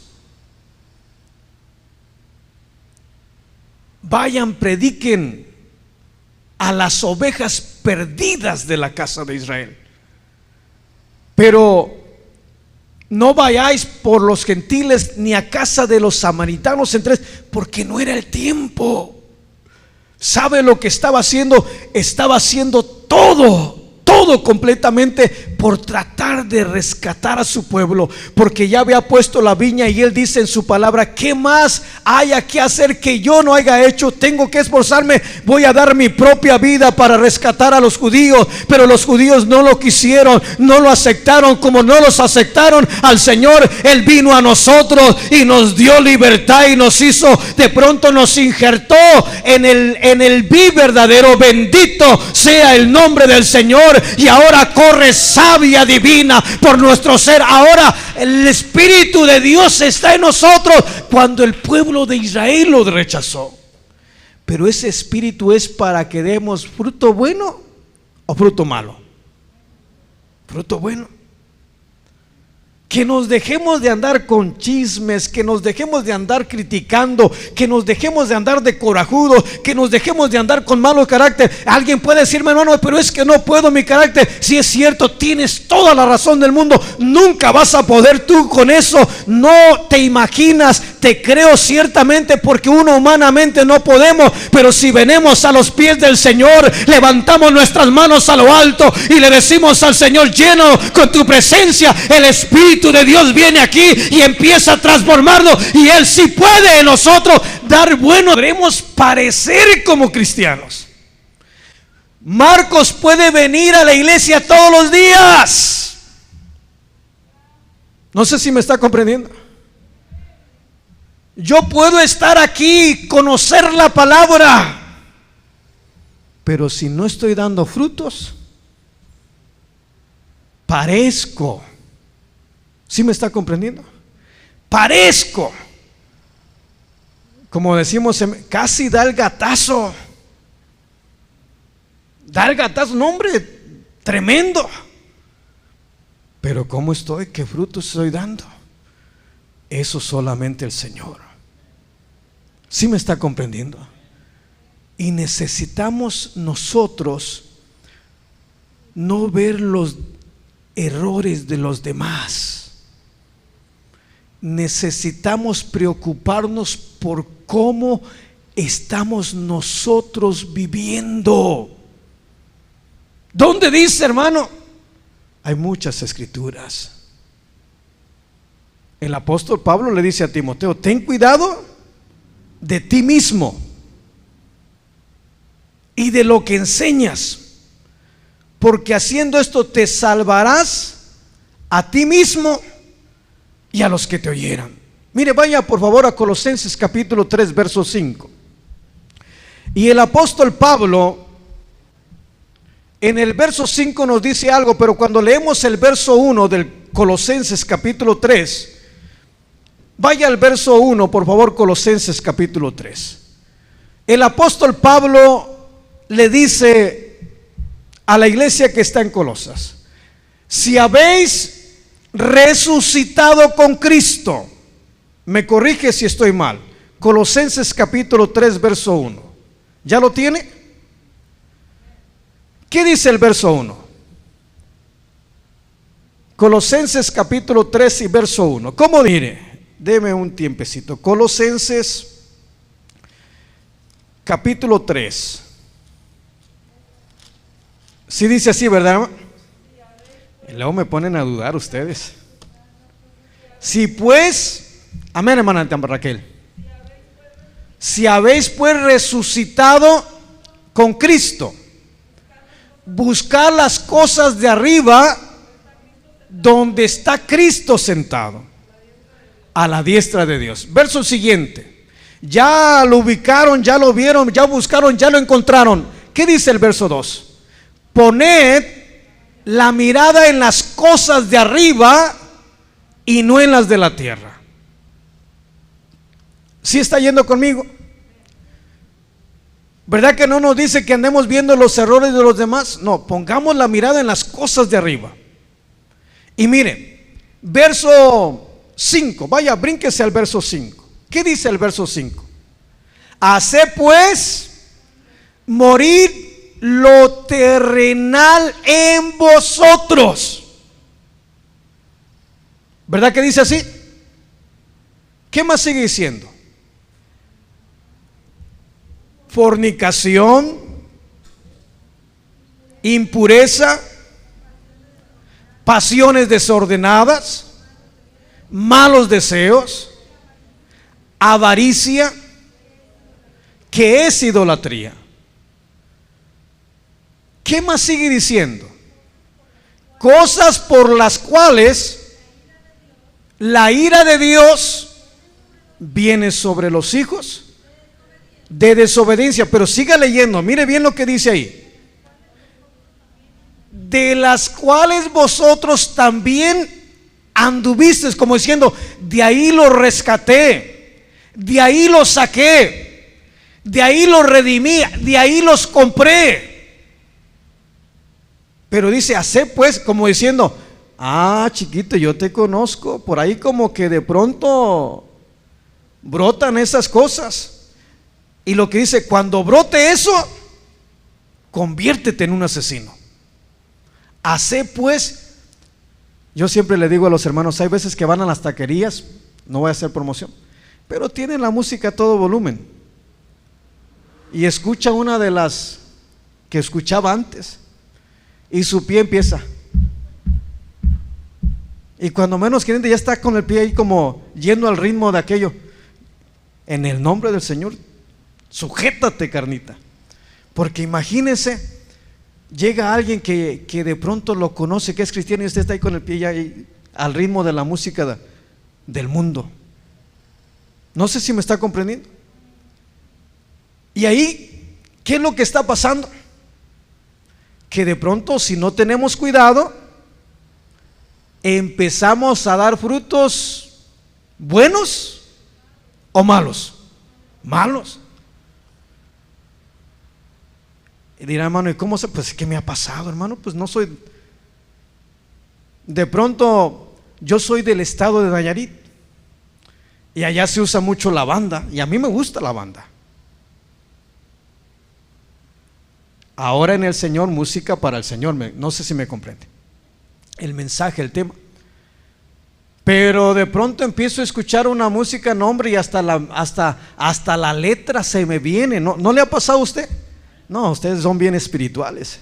vayan, prediquen a las ovejas perdidas de la casa de Israel. Pero no vayáis por los gentiles ni a casa de los samaritanos entréis, porque no era el tiempo. ¿Sabe lo que estaba haciendo? Estaba haciendo todo completamente por tratar de rescatar a su pueblo, porque ya había puesto la viña y él dice en su palabra: ¿qué más haya que hacer que yo no haya hecho? Tengo que esforzarme, voy a dar mi propia vida para rescatar a los judíos. Pero los judíos no lo quisieron, no lo aceptaron. Como no los aceptaron al Señor, Él vino a nosotros y nos dio libertad y nos hizo, de pronto nos injertó en el vi verdadero. Bendito sea el nombre del Señor. Y ahora corre savia divina por nuestro ser. Ahora el Espíritu de Dios está en nosotros, cuando el pueblo de Israel lo rechazó. Pero ese Espíritu es para que demos fruto bueno o fruto malo. Fruto bueno. Que nos dejemos de andar con chismes, que nos dejemos de andar criticando, que nos dejemos de andar de corajudos, que nos dejemos de andar con malo carácter. Alguien puede decirme: hermano, pero es que no puedo, mi carácter. Si es cierto, tienes toda la razón del mundo. Nunca vas a poder tú con eso. No te imaginas, te creo ciertamente, porque uno humanamente no podemos. Pero si venimos a los pies del Señor, levantamos nuestras manos a lo alto y le decimos al Señor: lleno con tu presencia. El Espíritu de Dios viene aquí y empieza a transformarnos, y Él sí puede en nosotros dar bueno. Queremos parecer como cristianos. Marcos puede venir a la iglesia todos los días No sé si me está comprendiendo. Yo puedo estar aquí, conocer la palabra, pero si no estoy dando frutos, parezco. ¿Sí me está comprendiendo? Parezco, como decimos, casi da el gatazo. Da el gatazo, no hombre, tremendo. Pero ¿cómo estoy? ¿Qué frutos estoy dando? Eso solamente el Señor. ¿Sí me está comprendiendo? Y necesitamos nosotros no ver los errores de los demás. Necesitamos preocuparnos por cómo estamos nosotros viviendo. ¿Dónde dice, hermano? Hay muchas escrituras. El apóstol Pablo le dice a Timoteo: ten cuidado de ti mismo y de lo que enseñas, porque haciendo esto te salvarás a ti mismo y a los que te oyeran. Mire, vaya por favor a Colosenses capítulo 3 verso 5. Y el apóstol Pablo en el verso 5 nos dice algo, pero cuando leemos el verso 1 del Colosenses capítulo 3, vaya al verso 1 por favor, Colosenses capítulo 3. El apóstol Pablo le dice a la iglesia que está en Colosas: si habéis resucitado con Cristo. Me corrige si estoy mal. Colosenses capítulo 3 verso 1. ¿Ya lo tiene? ¿Qué dice el verso 1? Colosenses capítulo 3 y verso 1. ¿Cómo diré? Deme un tiempecito. Colosenses capítulo 3. Sí dice así, ¿verdad? Y luego me ponen a dudar ustedes. Si pues, amén, hermana Raquel, si habéis pues resucitado con Cristo, buscar las cosas de arriba, donde está Cristo sentado a la diestra de Dios. Verso siguiente. Ya lo ubicaron, ya lo vieron, ya buscaron, ya lo encontraron. ¿Qué dice el verso 2? Poned la mirada en las cosas de arriba y no en las de la tierra. ¿Sí está yendo conmigo? ¿Verdad que no nos dice que andemos viendo los errores de los demás? No, pongamos la mirada en las cosas de arriba. Y mire, verso 5, vaya, brínquese al verso 5. ¿Qué dice el verso 5? Haced pues morir lo terrenal en vosotros. ¿Verdad que dice así? ¿Qué más sigue diciendo? Fornicación, impureza, pasiones desordenadas, malos deseos, avaricia, que es idolatría. ¿Qué más sigue diciendo? Cosas por las cuales la ira de Dios viene sobre los hijos de desobediencia. Pero siga leyendo, mire bien lo que dice ahí: de las cuales vosotros también anduvisteis, como diciendo, de ahí los rescaté, de ahí los saqué, de ahí los redimí, de ahí los compré. Pero dice, haced pues, como diciendo, ah, chiquito, yo te conozco. Por ahí como que de pronto brotan esas cosas. Y lo que dice, cuando brote eso, conviértete en un asesino. Haced pues. Yo siempre le digo a los hermanos, hay veces que van a las taquerías, no voy a hacer promoción, pero tienen la música a todo volumen y escucha una de las que escuchaba antes y su pie empieza, y cuando menos quieren ya está con el pie ahí como yendo al ritmo de aquello. En el nombre del Señor, sujétate, carnita, porque imagínese, llega alguien que de pronto lo conoce, que es cristiano, y usted está ahí con el pie ya ahí al ritmo de la música del mundo. No sé si me está comprendiendo. Y ahí, ¿qué es lo que está pasando? Que de pronto, si no tenemos cuidado, empezamos a dar frutos buenos o malos. Malos. Y dirá, hermano, ¿y cómo se? Pues, ¿qué me ha pasado, hermano? Pues no soy. De pronto, yo soy del estado de Nayarit, y allá se usa mucho la banda, y a mí me gusta la banda. Ahora en el Señor, música para el Señor, no sé si me comprende el mensaje, el tema. Pero de pronto empiezo a escuchar una música, no, hombre, y hasta la letra se me viene. ¿No le ha pasado a usted? No, ustedes son bien espirituales.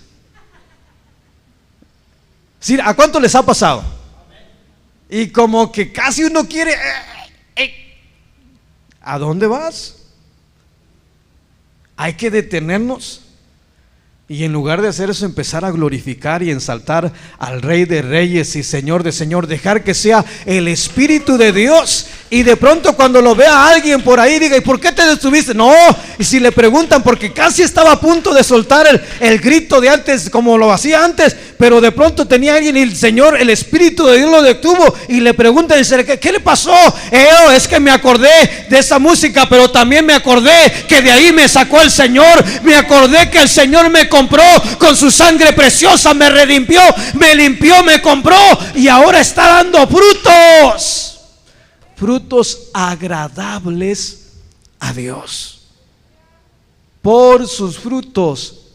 Sí, ¿a cuánto les ha pasado? Y como que casi uno quiere, ¿a dónde vas? Hay que detenernos. Y en lugar de hacer eso, empezar a glorificar y ensaltar al Rey de Reyes y Señor de Señor, dejar que sea el Espíritu de Dios. Y de pronto cuando lo vea alguien por ahí, diga, ¿y por qué te detuviste? No, y si le preguntan, porque casi estaba a punto de soltar el grito de antes, como lo hacía antes, pero de pronto tenía alguien y el Señor, el Espíritu de Dios lo detuvo, y le preguntan, dice, ¿qué le pasó? Es que me acordé de esa música, pero también me acordé que de ahí me sacó el Señor, me acordé que el Señor me compró con su sangre preciosa, me redimió, me limpió, me compró, y ahora está dando frutos. Frutos agradables a Dios. Por sus frutos.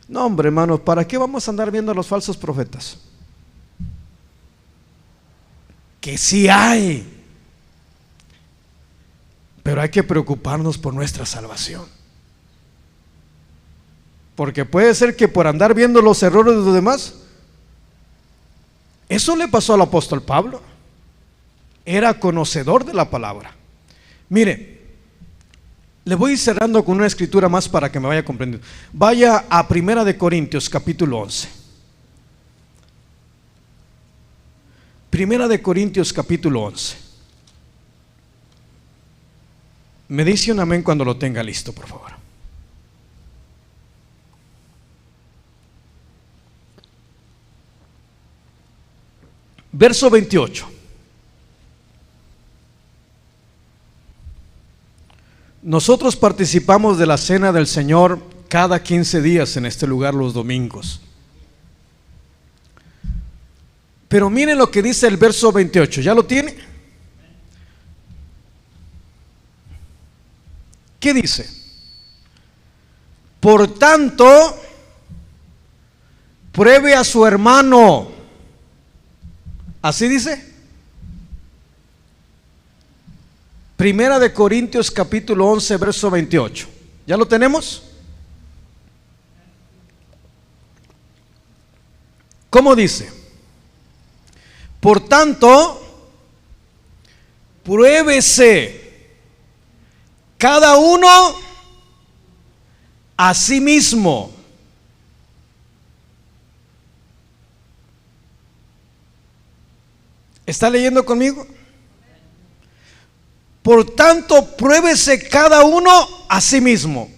No, hombre, hermanos, ¿para qué vamos a andar viendo a los falsos profetas? Que sí hay, pero hay que preocuparnos por nuestra salvación. Porque puede ser que por andar viendo los errores de los demás, eso le pasó al apóstol Pablo. Era conocedor de la palabra. Mire, le voy cerrando con una escritura más para que me vaya comprendiendo. Vaya a 1 Corintios capítulo 11. 1 Corintios capítulo 11. Me dice un amén cuando lo tenga listo, por favor. Verso 28. Nosotros participamos de la cena del Señor cada 15 días en este lugar los domingos. Pero miren lo que dice el verso 28. ¿Ya lo tiene? ¿Qué dice? Por tanto, pruebe a su hermano. ¿Así dice? Primera de Corintios capítulo 11 verso 28. ¿Ya lo tenemos? ¿Cómo dice? Por tanto, pruébese cada uno a sí mismo. ¿Está leyendo conmigo? Por tanto, pruébese cada uno a sí mismo.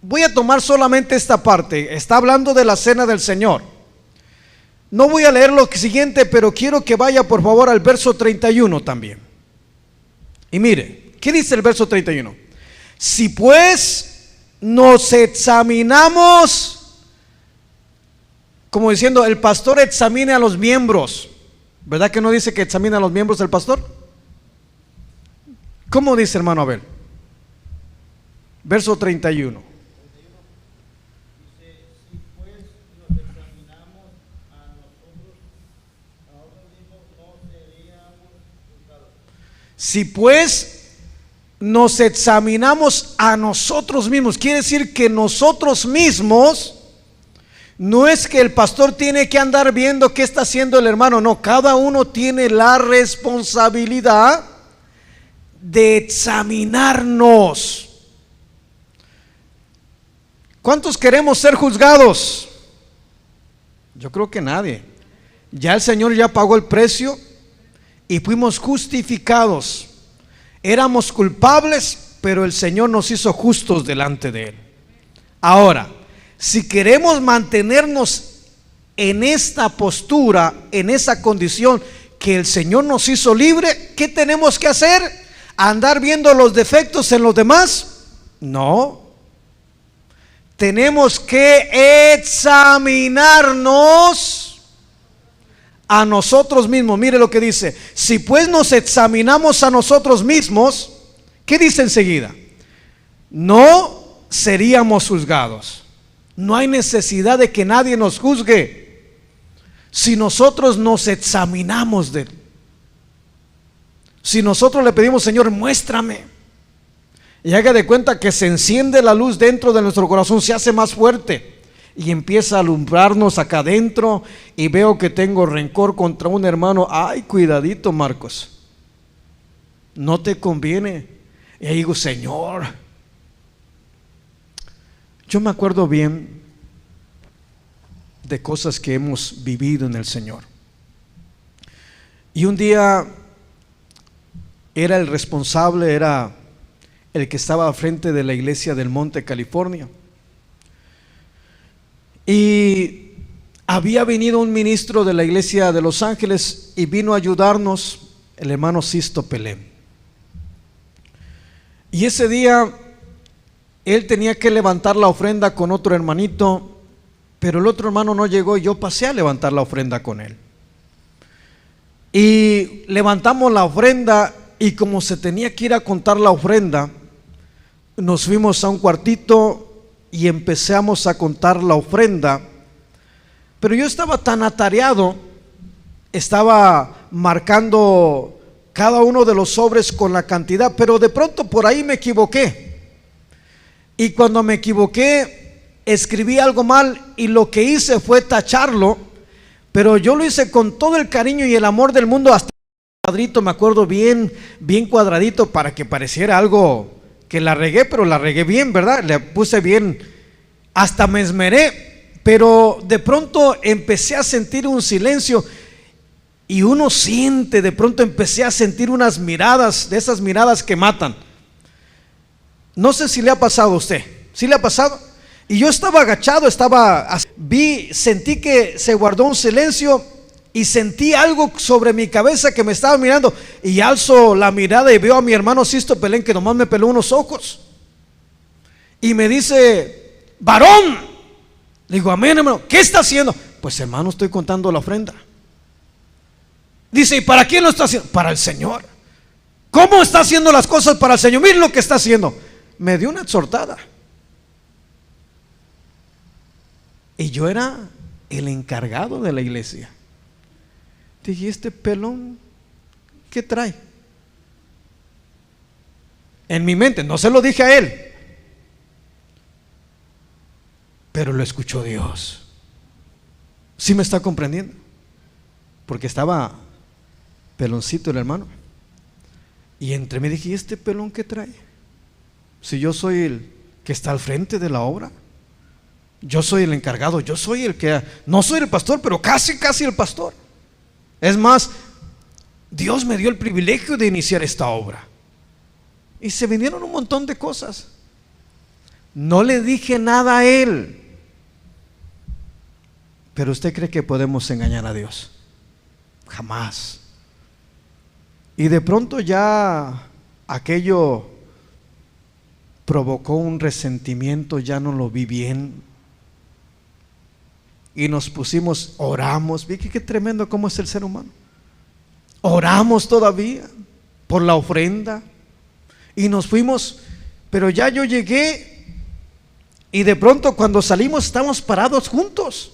Voy a tomar solamente esta parte. Está hablando de la cena del Señor. No voy a leer lo siguiente, pero quiero que vaya por favor al verso 31 también. Y mire, ¿qué dice el verso 31? Si pues nos examinamos, como diciendo, el pastor examine a los miembros. ¿Verdad que no dice que examine a los miembros del pastor? ¿Cómo dice, hermano Abel? Verso 31. Dice, si pues nos examinamos a nosotros mismos, no seríamos juzgados. Si pues nos examinamos a nosotros mismos, quiere decir que nosotros mismos, no es que el pastor tiene que andar viendo qué está haciendo el hermano, no, cada uno tiene la responsabilidad de examinarnos. ¿Cuántos queremos ser juzgados? Yo creo que nadie. Ya el Señor ya pagó el precio y fuimos justificados. Éramos culpables, pero el Señor nos hizo justos delante de Él. Ahora, si queremos mantenernos en esta postura, en esa condición que el Señor nos hizo libre, ¿qué tenemos que hacer? ¿Andar viendo los defectos en los demás? No. Tenemos que examinarnos a nosotros mismos. Mire lo que dice: si pues nos examinamos a nosotros mismos, ¿qué dice enseguida? No seríamos juzgados. No hay necesidad de que nadie nos juzgue si nosotros nos examinamos de Él. Si nosotros le pedimos: Señor, muéstrame, y haga de cuenta que se enciende la luz dentro de nuestro corazón, se hace más fuerte y empieza a alumbrarnos acá adentro, y veo que tengo rencor contra un hermano. Ay, cuidadito, Marcos, no te conviene. Y ahí digo: Señor, yo me acuerdo bien de cosas que hemos vivido en el Señor. Y un día era el responsable, era el que estaba al frente de la iglesia del Monte, California. Y había venido un ministro de la iglesia de Los Ángeles y vino a ayudarnos, el hermano Sisto Pelén. Y ese día él tenía que levantar la ofrenda con otro hermanito, pero el otro hermano no llegó y yo pasé a levantar la ofrenda con él. Y levantamos la ofrenda, y como se tenía que ir a contar la ofrenda, nos fuimos a un cuartito y empezamos a contar la ofrenda. Pero yo estaba tan atareado, estaba marcando cada uno de los sobres con la cantidad, pero de pronto por ahí me equivoqué. Y cuando me equivoqué, escribí algo mal, y lo que hice fue tacharlo, pero yo lo hice con todo el cariño y el amor del mundo, hasta cuadrito, me acuerdo, bien cuadradito, para que pareciera algo que la regué, pero la regué bien, ¿verdad? Le puse bien, hasta me esmeré. Pero de pronto empecé a sentir un silencio, y uno siente, de pronto empecé a sentir unas miradas, de esas miradas que matan. No sé si le ha pasado a usted. ¿Sí le ha pasado? Y yo estaba agachado, sentí que se guardó un silencio, y sentí algo sobre mi cabeza que me estaba mirando, y alzo la mirada y veo a mi hermano Sisto Pelén, que nomás me peló unos ojos y me dice: varón. Le digo: amén, hermano. ¿Qué está haciendo? Pues, hermano, estoy contando la ofrenda. Dice: ¿y para quién lo está haciendo? Para el Señor. ¿Cómo está haciendo las cosas para el Señor? Miren lo que está haciendo. Me dio una exhortada, y yo era el encargado de la iglesia. Dije: este pelón, ¿qué trae? En mi mente, no se lo dije a él, pero lo escuchó Dios. ¿Sí me está comprendiendo? Porque estaba peloncito el hermano, y entre mí dije: ¿y este pelón qué trae? Si yo soy el que está al frente de la obra, yo soy el encargado, yo soy el que, no soy el pastor, pero casi el pastor. Es más, Dios me dio el privilegio de iniciar esta obra. Y se vinieron un montón de cosas. No le dije nada a él. Pero ¿usted cree que podemos engañar a Dios? Jamás. Y de pronto ya aquello provocó un resentimiento, ya no lo vi bien. Y nos pusimos, oramos. Vi que qué tremendo cómo es el ser humano. Oramos todavía por la ofrenda, y nos fuimos. Pero ya yo llegué, y de pronto cuando salimos estábamos parados juntos.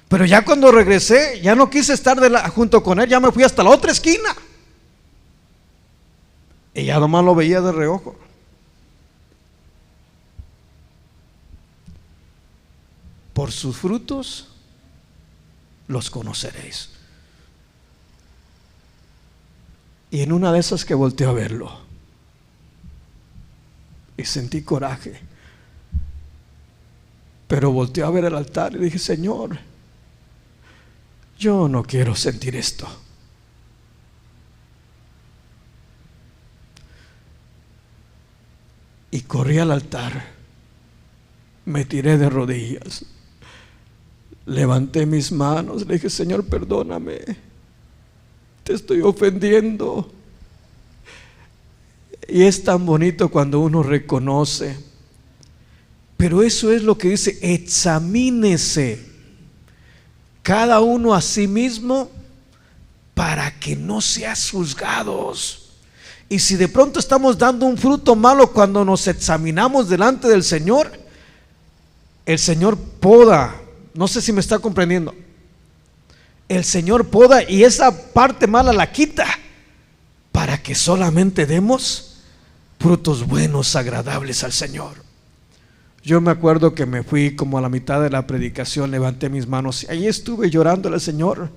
Pero ya cuando regresé, ya no quise estar junto con él, ya me fui hasta la otra esquina, y ya nomás lo veía de reojo. Por sus frutos los conoceréis. Y en una de esas que volteé a verlo, y sentí coraje, pero volteé a ver el altar y dije: Señor, yo no quiero sentir esto. y corrí al altar, me tiré de rodillas, levanté mis manos, le dije: Señor, perdóname, te estoy ofendiendo. Y es tan bonito cuando uno reconoce. Pero eso es lo que dice: examínese cada uno a sí mismo para que no seas juzgados. Y si de pronto estamos dando un fruto malo cuando nos examinamos delante del Señor, el Señor poda. No sé si me está comprendiendo. El Señor poda y esa parte mala la quita para que solamente demos frutos buenos, agradables al Señor. Yo me acuerdo que me fui como a la mitad de la predicación, levanté mis manos y ahí estuve llorándole al Señor,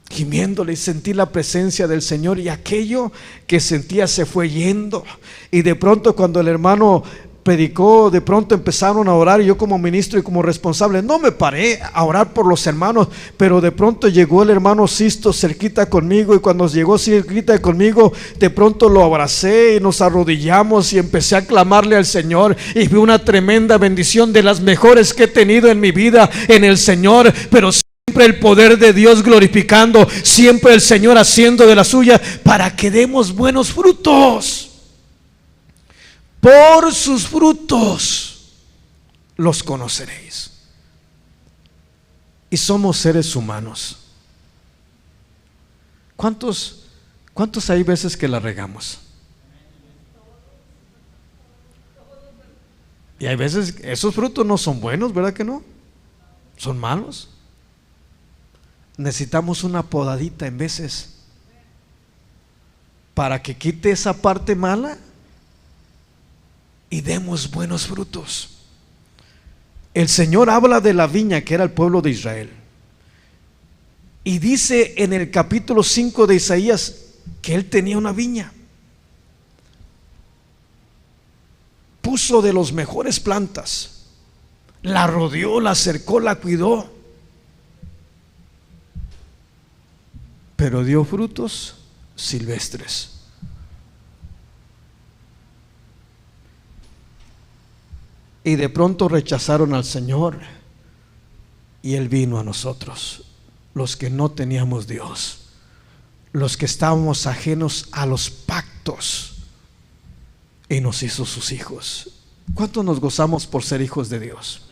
gimiéndole, y sentí la presencia del Señor, y aquello que sentía se fue yendo. Y de pronto, cuando el hermano predicó, de pronto empezaron a orar, y yo como ministro y como responsable no me paré a orar por los hermanos, pero de pronto llegó el hermano Sisto cerquita conmigo, y cuando llegó cerquita conmigo, de pronto lo abracé y nos arrodillamos y empecé a clamarle al Señor, y fue una tremenda bendición, de las mejores que he tenido en mi vida en el Señor. Pero siempre el poder de Dios glorificando, siempre el Señor haciendo de la suya para que demos buenos frutos. Por sus frutos los conoceréis. Y somos seres humanos. ¿Cuántos hay veces que la regamos? Y hay veces esos frutos no son buenos, ¿verdad que no? Son malos. Necesitamos una podadita en veces para que quite esa parte mala y demos buenos frutos. El Señor habla de la viña que era el pueblo de Israel, y dice en el capítulo 5 de Isaías que Él tenía una viña, puso de los mejores plantas, la rodeó, la cercó, la cuidó, pero dio frutos silvestres. Y de pronto rechazaron al Señor, y Él vino a nosotros, los que no teníamos Dios, los que estábamos ajenos a los pactos, y nos hizo sus hijos. ¿Cuánto nos gozamos por ser hijos de Dios?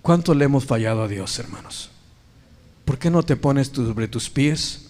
¿Cuánto le hemos fallado a Dios, hermanos? ¿Por qué no te pones sobre tus pies